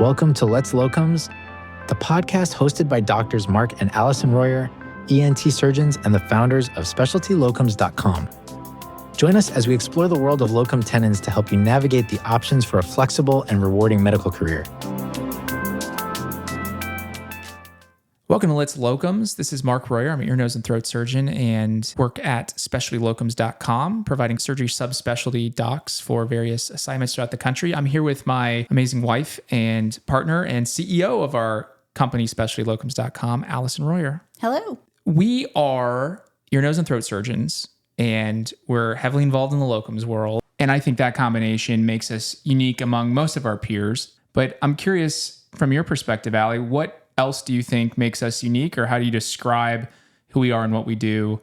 Welcome to Let's Locums, the podcast hosted by doctors Mark and Allison Royer, ENT surgeons and the founders of SpecialtyLocums.com. Join us as we explore the world of locum tenens to help you navigate the options for a flexible and rewarding medical career. Welcome to Let's Locums. This is Mark Royer. I'm an ear, nose, and throat surgeon and work at SpecialtyLocums.com, providing surgery subspecialty docs for various assignments throughout the country. I'm here with my amazing wife and partner and CEO of our company, SpecialtyLocums.com, Allison Royer. Hello. We are ear, nose, and throat surgeons, and we're heavily involved in the locums world. And I think that combination makes us unique among most of our peers. But I'm curious, from your perspective, Allie, what else do you think makes us unique, or how do you describe who we are and what we do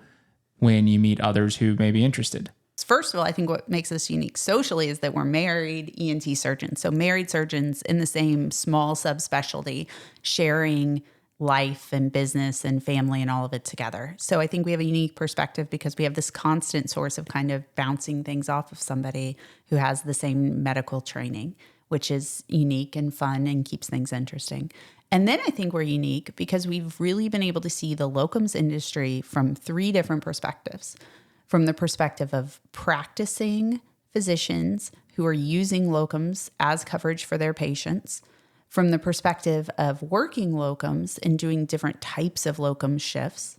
when you meet others who may be interested? First of all, I think what makes us unique socially is that we're married ENT surgeons. So married surgeons in the same small subspecialty, sharing life and business and family and all of it together. So I think we have a unique perspective because we have this constant source of kind of bouncing things off of somebody who has the same medical training, which is unique and fun and keeps things interesting. And then I think we're unique because we've really been able to see the locums industry from three different perspectives. From the perspective of practicing physicians who are using locums as coverage for their patients, from the perspective of working locums and doing different types of locum shifts,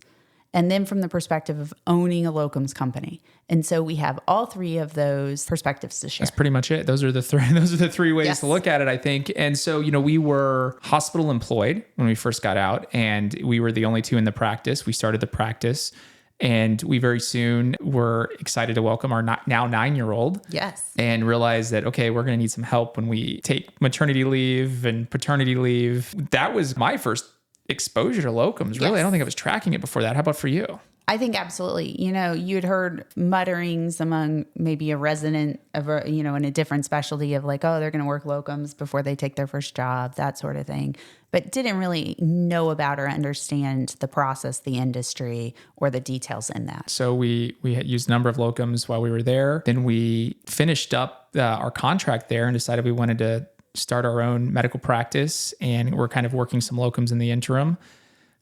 and then from the perspective of owning a locums company. And so we have all three of those perspectives to share. That's pretty much it. Those are the three ways to look at it, I think. And so, we were hospital employed when we first got out, and we were the only two in the practice. We started the practice, and we very soon were excited to welcome our now 9-year-old. Yes. And realize that, okay, we're going to need some help when we take maternity leave and paternity leave. That was my first exposure to locums, really. Yes. I don't think I was tracking it before that. How about for you? I think absolutely. You had heard mutterings among maybe a resident of in a different specialty of like, oh, they're going to work locums before they take their first job, that sort of thing, but didn't really know about or understand the process, the industry, or the details in that. So we had used a number of locums while we were there. Then we finished up our contract there and decided we wanted to start our own medical practice, and we're kind of working some locums in the interim.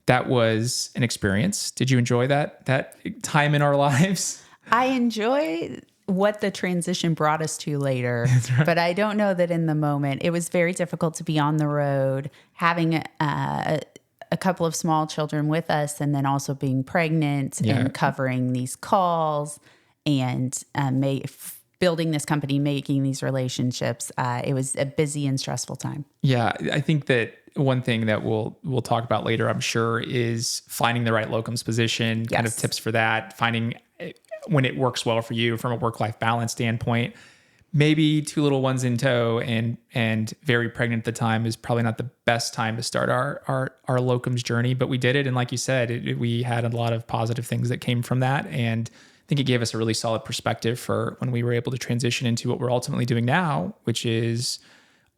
That was an experience. Did you enjoy that time in our lives? I enjoy what the transition brought us to later, right. But I don't know that in the moment. It was very difficult to be on the road, having a couple of small children with us, and then also being pregnant and covering these calls and building this company, making these relationships. It was a busy and stressful time. Yeah, I think that one thing that we'll talk about later, I'm sure, is finding the right locums position, kind of tips for that, finding when it works well for you from a work-life balance standpoint. Maybe 2 little ones in tow and very pregnant at the time is probably not the best time to start our locums journey, but we did it. And like you said, we had a lot of positive things that came from that. And I think it gave us a really solid perspective for when we were able to transition into what we're ultimately doing now, which is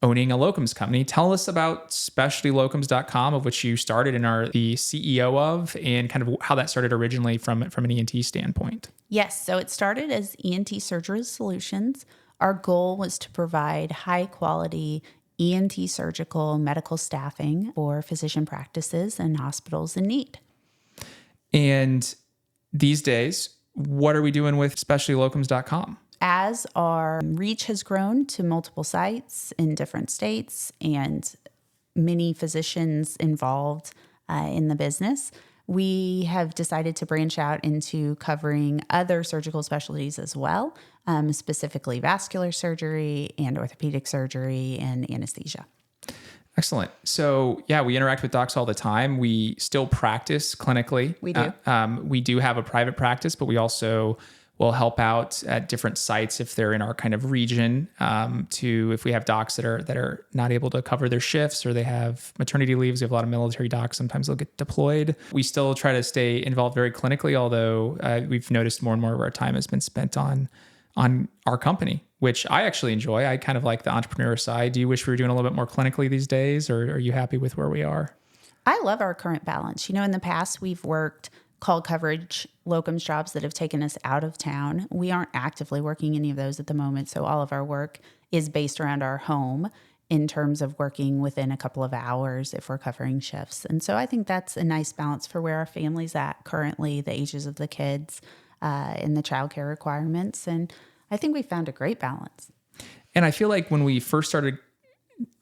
owning a locums company. Tell us about SpecialtyLocums.com, of which you started and are the CEO of, and kind of how that started originally from an ENT standpoint. Yes, so it started as ENT Surgery Solutions. Our goal was to provide high quality ENT surgical medical staffing for physician practices and hospitals in need. And these days, what are we doing with SpecialtyLocums.com? As our reach has grown to multiple sites in different states and many physicians involved in the business, we have decided to branch out into covering other surgical specialties as well, specifically vascular surgery and orthopedic surgery and anesthesia. Excellent. So we interact with docs all the time. We still practice clinically. We do. We do have a private practice, but we also will help out at different sites if they're in our kind of region, if we have docs that are not able to cover their shifts or they have maternity leaves. We have a lot of military docs. Sometimes they'll get deployed. We still try to stay involved very clinically, although we've noticed more and more of our time has been spent on our company, which I actually enjoy. I kind of like the entrepreneur side. Do you wish we were doing a little bit more clinically these days, or are you happy with where we are? I love our current balance. In the past, we've worked call coverage locums jobs that have taken us out of town. We aren't actively working any of those at the moment, so all of our work is based around our home. in terms of working within a couple of hours if we're covering shifts. And so I think that's a nice balance for where our family's at currently, the ages of the kids, and the childcare requirements. And I think we found a great balance. And I feel like when we first started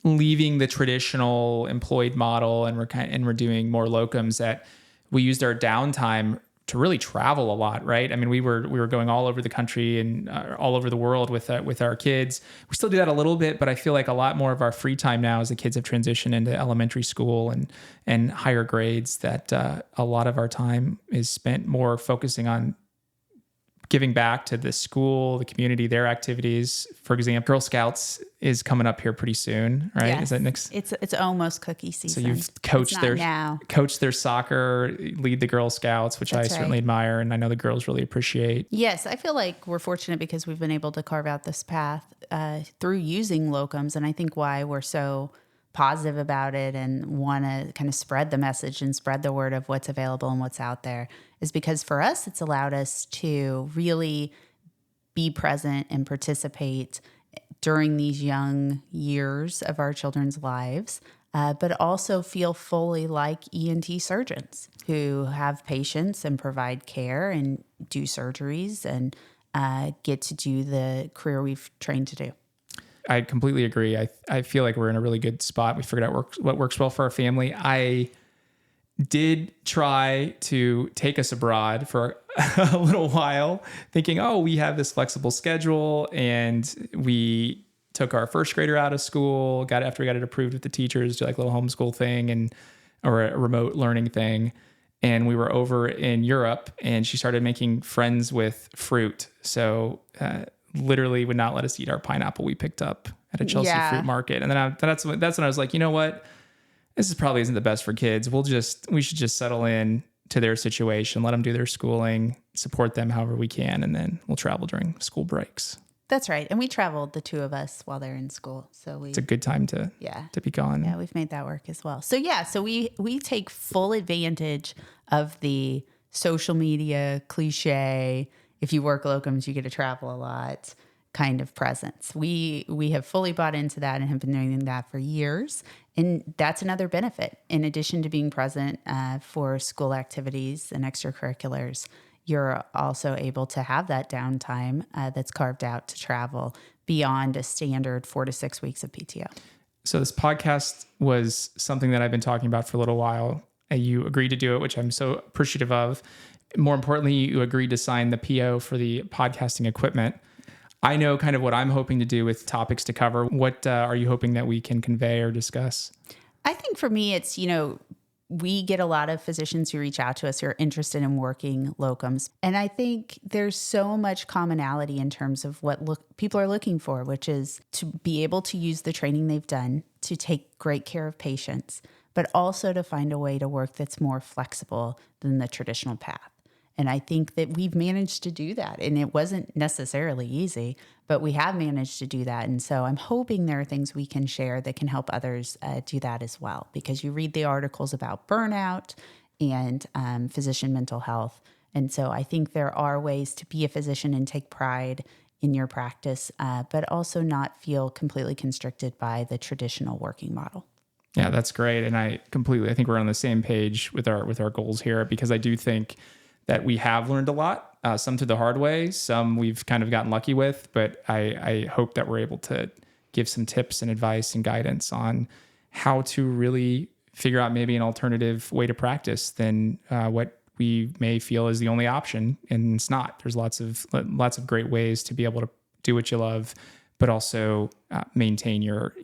leaving the traditional employed model and we're doing more locums, that we used our downtime to really travel a lot, right? I mean, we were going all over the country and all over the world with our kids. We still do that a little bit, but I feel like a lot more of our free time now, as the kids have transitioned into elementary school and higher grades, that a lot of our time is spent more focusing on giving back to the school, the community, their activities. For example, Girl Scouts is coming up here pretty soon, right? Yes. Is that next? It's almost cookie season. So you've coached their soccer, lead the Girl Scouts, which That's I certainly admire, and I know the girls really appreciate. Yes, I feel like we're fortunate because we've been able to carve out this path through using locums, and I think why we're so positive about it and want to kind of spread the message and spread the word of what's available and what's out there is because for us, it's allowed us to really be present and participate during these young years of our children's lives, but also feel fully like ENT surgeons who have patients and provide care and do surgeries and get to do the career we've trained to do. I completely agree. I feel like we're in a really good spot. We figured out what works well for our family. I did try to take us abroad for a little while, thinking, oh, we have this flexible schedule, and we took our first grader out of school, after we got it approved with the teachers, do like a little homeschool thing or a remote learning thing. And we were over in Europe, and she started making friends with fruit. So, literally would not let us eat our pineapple we picked up at a Chelsea fruit market. And then that's when I was like, you know what? This probably isn't the best for kids. We should just settle in to their situation, let them do their schooling, support them however we can, and then we'll travel during school breaks. That's right. And we traveled, the two of us, while they're in school. So it's a good time to be gone. Yeah, we've made that work as well. So we take full advantage of the social media cliche, if you work locums, you get to travel a lot kind of presence. We have fully bought into that and have been doing that for years. And that's another benefit. In addition to being present for school activities and extracurriculars, you're also able to have that downtime that's carved out to travel beyond a standard 4 to 6 weeks of PTO. So this podcast was something that I've been talking about for a little while. You agreed to do it, which I'm so appreciative of. More importantly, you agreed to sign the PO for the podcasting equipment. I know kind of what I'm hoping to do with topics to cover. What are you hoping that we can convey or discuss? I think for me, it's, we get a lot of physicians who reach out to us who are interested in working locums. And I think there's so much commonality in terms of what people are looking for, which is to be able to use the training they've done to take great care of patients, but also to find a way to work that's more flexible than the traditional path. And I think that we've managed to do that. And it wasn't necessarily easy, but we have managed to do that. And so I'm hoping there are things we can share that can help others do that as well. Because you read the articles about burnout and physician mental health. And so I think there are ways to be a physician and take pride in your practice, but also not feel completely constricted by the traditional working model. Yeah, that's great. And I think we're on the same page with our goals here, because I do think that we have learned a lot, some through the hard way, some we've kind of gotten lucky with, but I hope that we're able to give some tips and advice and guidance on how to really figure out maybe an alternative way to practice than what we may feel is the only option. And it's not. There's lots of great ways to be able to do what you love, but also maintain your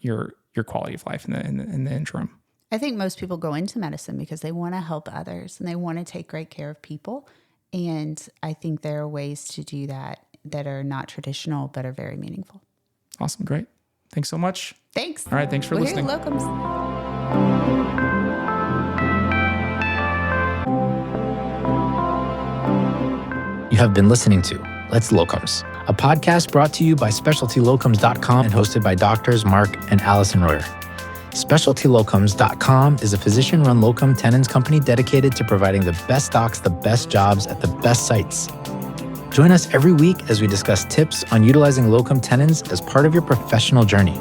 quality of life in the interim. I think most people go into medicine because they want to help others and they want to take great care of people. And I think there are ways to do that that are not traditional, but are very meaningful. Awesome. Great. Thanks so much. Thanks. All right. Thanks for listening. Here at Locums. You have been listening to Let's Locums, a podcast brought to you by SpecialtyLocums.com and hosted by Doctors Mark and Allison Royer. SpecialtyLocums.com is a physician-run locum tenens company dedicated to providing the best docs, the best jobs at the best sites. Join us every week as we discuss tips on utilizing locum tenens as part of your professional journey.